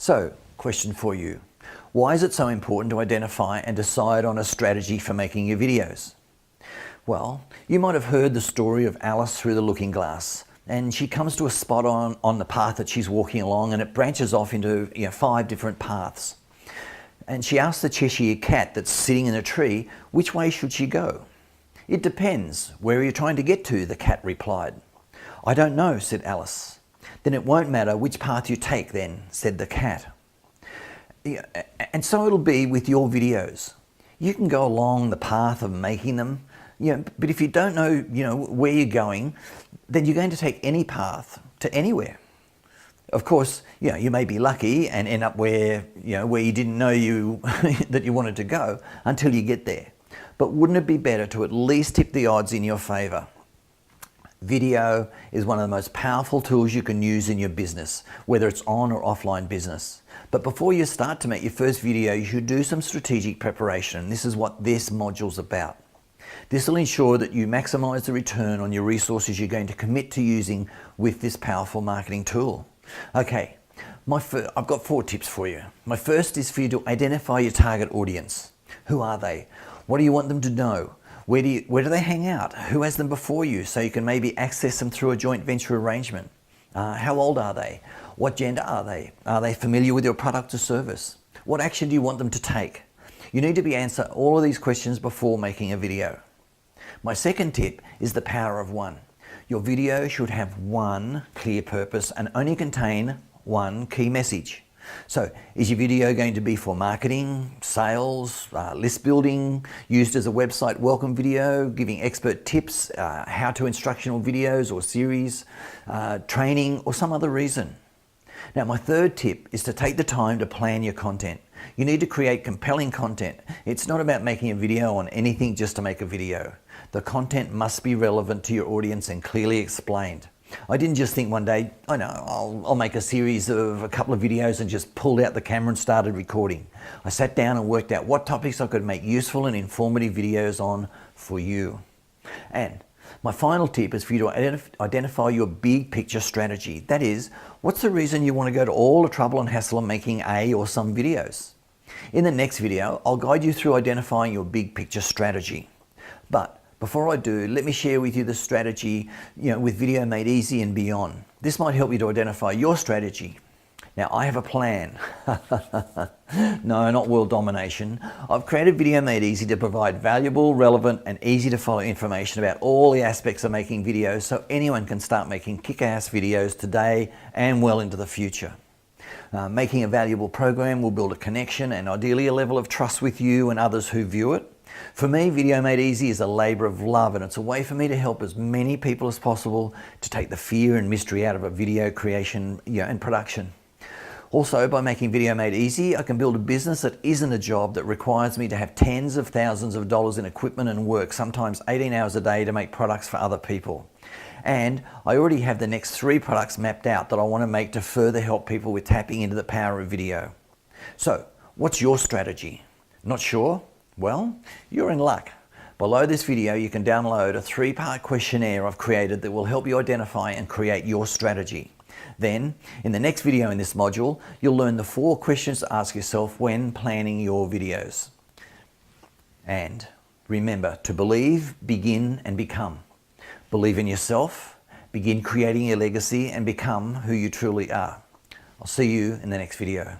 So, question for you. Why is it so important to identify and decide on a strategy for making your videos? Well, you might have heard the story of Alice through the looking glass, and she comes to a spot on the path that she's walking along, and it branches off into 5 different paths. And she asks the Cheshire cat that's sitting in a tree, which way should she go? It depends. Where are you trying to get to? The cat replied. I don't know, said Alice. Then it won't matter which path you take then, said the cat. And so it'll be with your videos. You can go along the path of making them, but if you don't know, where you're going, then you're going to take any path to anywhere. Of course, you may be lucky and end up where you didn't know that you wanted to go until you get there. But wouldn't it be better to at least tip the odds in your favor? Video is one of the most powerful tools you can use in your business, whether it's on or offline business. But before you start to make your first video, you should do some strategic preparation. This is what this module's about. This will ensure that you maximize the return on your resources you're going to commit to using with this powerful marketing tool. Okay, I've got 4 tips for you. My first is for you to identify your target audience. Who are they? What do you want them to know? Where do they hang out? Who has them before you, so you can maybe access them through a joint venture arrangement? How old are they? What gender are they? Are they familiar with your product or service? What action do you want them to take? You need to answer all of these questions before making a video. My second tip is the power of one. Your video should have one clear purpose and only contain one key message. So, is your video going to be for marketing, sales, list building, used as a website welcome video, giving expert tips, how-to instructional videos or series, training, or some other reason? Now, my third tip is to take the time to plan your content. You need to create compelling content. It's not about making a video on anything just to make a video. The content must be relevant to your audience and clearly explained. I didn't just think one day, I'll make a series of a couple of videos and just pulled out the camera and started recording. I sat down and worked out what topics I could make useful and informative videos on for you. And my final tip is for you to identify your big picture strategy. That is, what's the reason you want to go to all the trouble and hassle of making a or some videos? In the next video, I'll guide you through identifying your big picture strategy. But before I do, let me share with you the strategy, with Video Made Easy and beyond. This might help you to identify your strategy. Now, I have a plan. No, not world domination. I've created Video Made Easy to provide valuable, relevant, and easy to follow information about all the aspects of making videos so anyone can start making kick-ass videos today and well into the future. Making a valuable program will build a connection and ideally a level of trust with you and others who view it. For me, Video Made Easy is a labor of love, and it's a way for me to help as many people as possible to take the fear and mystery out of a video creation and production. Also, by making Video Made Easy, I can build a business that isn't a job that requires me to have tens of thousands of dollars in equipment and work, sometimes 18 hours a day, to make products for other people. And I already have the next 3 products mapped out that I want to make to further help people with tapping into the power of video. So, what's your strategy? Not sure? Well, you're in luck. Below this video, you can download a 3-part questionnaire I've created that will help you identify and create your strategy. Then, in the next video in this module, you'll learn the 4 questions to ask yourself when planning your videos. And remember to believe, begin, and become. Believe in yourself, begin creating your legacy, and become who you truly are. I'll see you in the next video.